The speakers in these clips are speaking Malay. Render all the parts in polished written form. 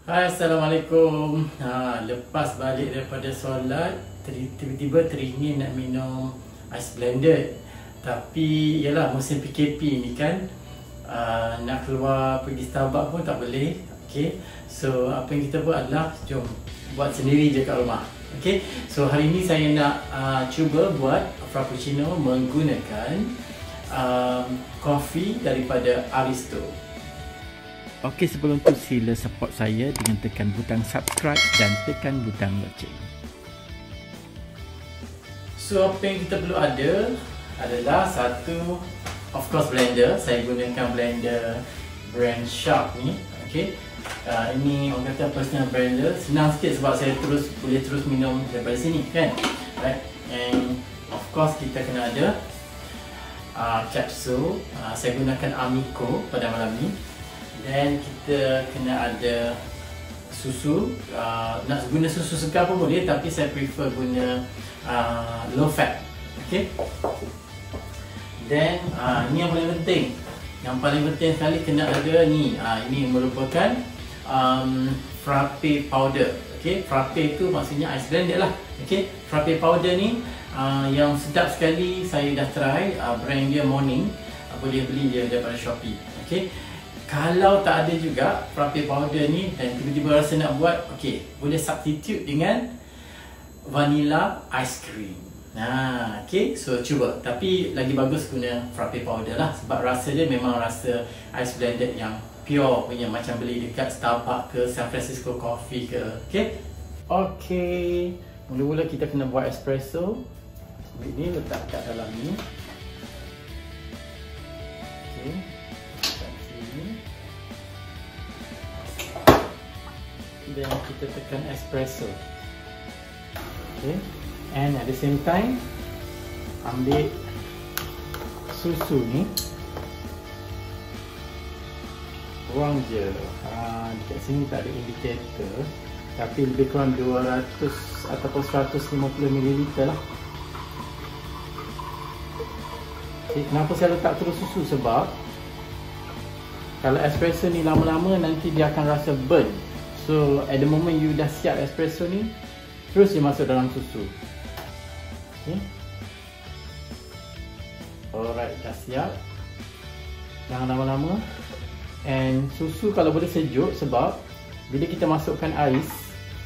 Hai, Assalamualaikum. Lepas balik daripada solat, tiba-tiba teringin nak minum ais blended. Tapi yalah, musim PKP ni kan, nak keluar pergi Starbucks pun tak boleh. Okay, so apa yang kita buat adalah jom buat sendiri je kat rumah. Okay, so hari ni saya nak cuba buat frappuccino menggunakan kopi daripada Aristo. Okey, sebelum tu sila support saya dengan tekan butang subscribe dan tekan butang loceng. So apa yang kita perlu ada adalah satu, of course, blender. Saya gunakan blender brand Sharp ni. Okay, ini orang kata personal blender. Senang sikit sebab saya boleh terus minum daripada sini kan. Right, and of course kita kena ada capsule. Saya gunakan Amico pada malam ni. Dan kita kena ada susu. Nak guna susu segar pun boleh, tapi saya prefer guna low fat. Okay. Dan ni yang paling penting. Yang paling penting sekali kena ada ni. Ini merupakan frappe powder. Okay, frappe itu maksudnya ice blended lah. Okay, frappe powder ni yang sedap sekali, saya dah try. Brand dia Morning. Boleh beli dia daripada Shopee. Okay. Kalau tak ada juga frappe powder ni dan tiba-tiba rasa nak buat, okey, boleh substitute dengan vanilla ice cream. Okey, so cuba. Tapi lagi bagus guna frappe powder lah sebab rasa dia memang rasa ice blended yang pure punya, macam beli dekat Starbucks ke San Francisco Coffee ke. Okey. Okey, mula-mula kita kena buat espresso. Ini letak kat dalam ni. Okey. Dan kita tekan espresso. Okay, and at the same time ambil susu ni, buang je. Dekat sini tak ada indikator, tapi lebih kurang 200 ataupun 150 ml lah. Okay, kenapa saya letak terus susu? Sebab kalau espresso ni lama-lama nanti dia akan rasa burn. So at the moment you dah siap espresso ni, terus dia masuk dalam susu. Okay. Alright, dah siap. Jangan lama-lama. And susu kalau boleh sejuk, sebab bila kita masukkan ais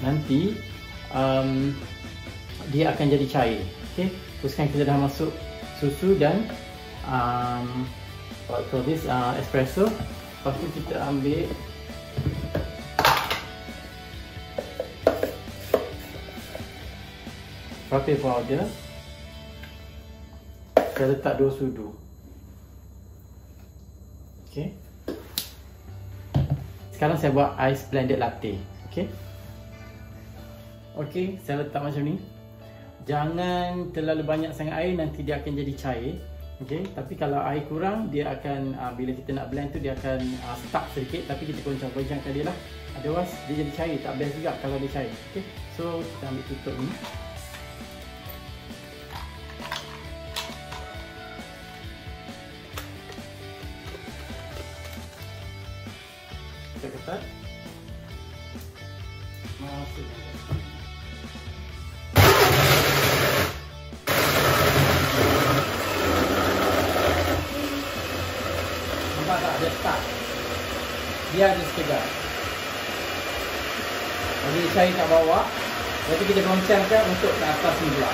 nanti dia akan jadi cair. Okay, terus kan kita dah masuk susu dan what call this, espresso. Lepas tu kita ambil frappe powder. Saya letak 2 sudu. Okay. Sekarang saya buat ice blended latte. Okay. Okay, saya letak macam ni. Jangan terlalu banyak sangat air, nanti dia akan jadi cair. Okay, tapi kalau air kurang, dia akan bila kita nak blend tu dia akan stuck sedikit, tapi kita goncang-goncangkan dia lah. Otherwise dia jadi cair, tak best juga kalau dia cair. Okay, so kita ambil tutup ni. Kita ketat. Masukkan. Nampak tak ada start? Dia ada sekedar. Jadi cair kat bawah, nanti kita goncangkan untuk ke atas ni pula.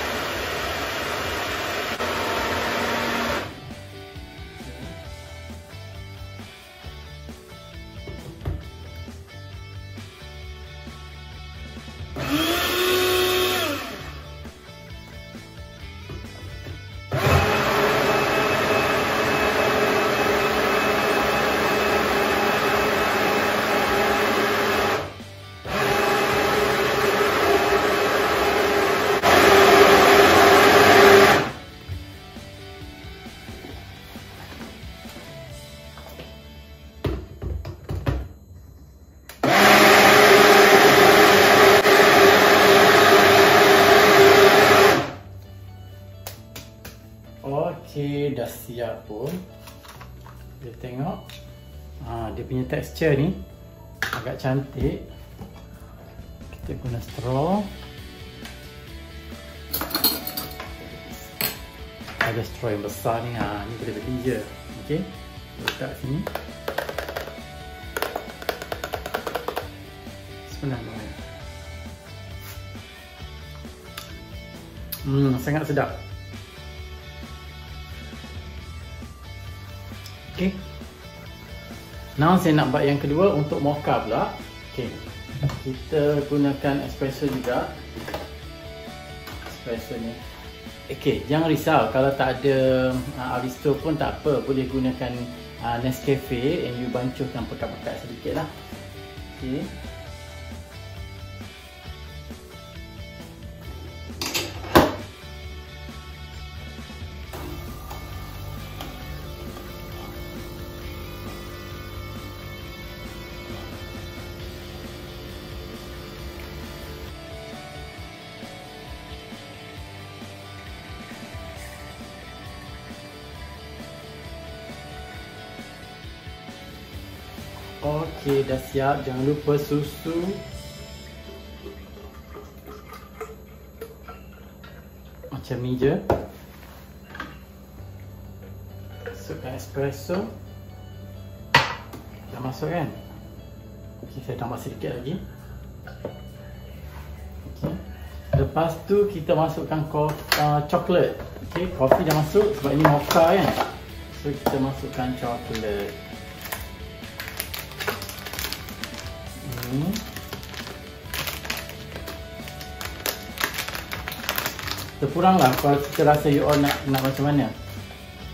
Okey, dah siap pun. Kita tengok dia punya tekstur ni agak cantik. Kita guna straw. Ada straw yang besar ni, ni boleh beli je. Okey, letak sini. Senang banget. Sangat sedap. Okey. Now saya nak buat yang kedua untuk mocha pula. Okey. Kita gunakan espresso juga. Espresso ni. Okey, jangan risau kalau tak ada Aristo pun tak apa, boleh gunakan Nescafe and you bancuhkan pekat-pekat sedikit lah. Okey. Okey, dah siap. Jangan lupa susu. Macam ni je. Masukkan espresso. Dah masuk kan? Okey, saya tambah sedikit lagi. Okey. Lepas tu kita masukkan coklat. Okey, kopi dah masuk sebab ini mocha kan. So kita masukkan coklat. Terkuranglah kalau kita rasa you all nak macam mana.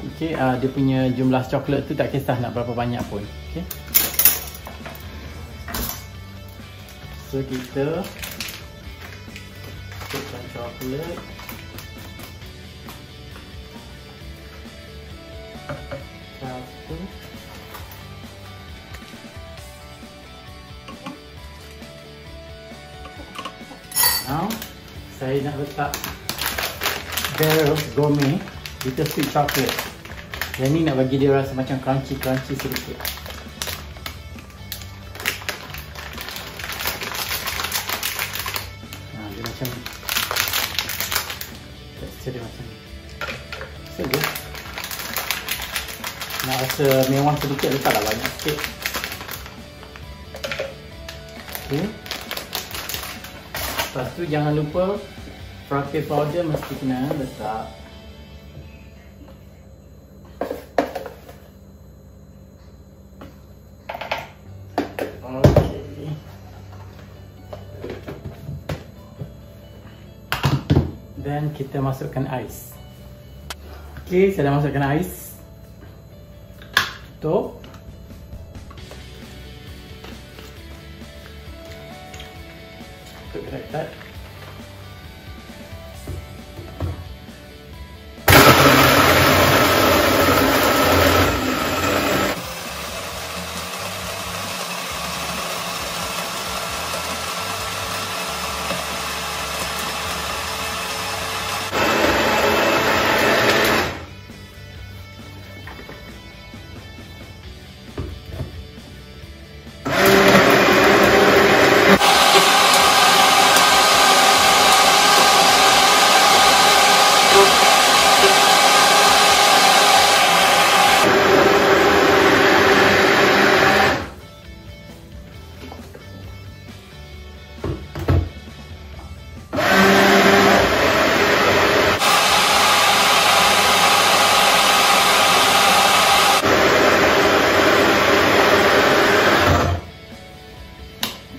Okey, dia punya jumlah coklat tu tak kisah nak berapa banyak pun. Okey. So kita masukkan coklat. Satu. Now, saya nak letak Barrels Gourmet Bittersweet Chocolate. Yang ni nak bagi dia rasa macam crunchy sedikit. Dia macam ni. Tekstur dia macam ni. So je. Nak rasa mewah sedikit, letaklah banyak sikit. Okay. Lepas tu jangan lupa frappe powder mesti kena letak. Okey. Dan kita masukkan ais. Okey, saya dah masukkan ais. Tutup. Like that.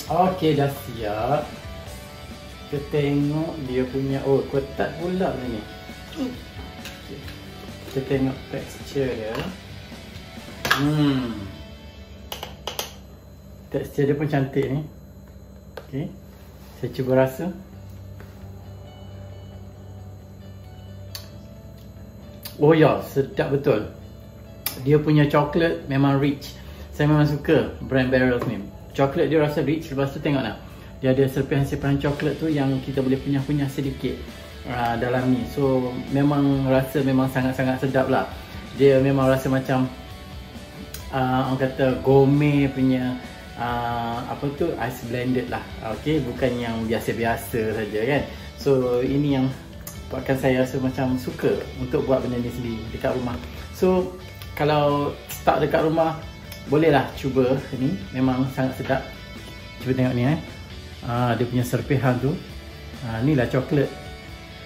Okey, dah siap. Kita tengok dia punya, oh ketat pula ni. Okay. Kita tengok tekstur dia. Tekstur dia pun cantik ni. Okey. Saya cuba rasa. Oh ya, sedap betul. Dia punya coklat memang rich. Saya memang suka brand Barrels ni. Coklat dia rasa rich. Lepas tu tengok nak, dia ada serpihan-serpihan coklat tu yang kita boleh punya sedikit dalam ni. So memang rasa memang sangat-sangat sedap lah. Dia memang rasa macam orang kata gourmet punya apa tu, ice blended lah. Okey, bukan yang biasa-biasa saja kan. So ini yang buatkan saya rasa macam suka untuk buat benda ni sendiri dekat rumah. So kalau start dekat rumah, bolehlah cuba ni, memang sangat sedap. Cuba tengok ni dia punya serpihan tu. Inilah coklat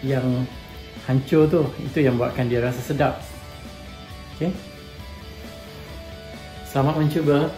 yang hancur tu, itu yang buatkan dia rasa sedap. Okey. Selamat mencuba.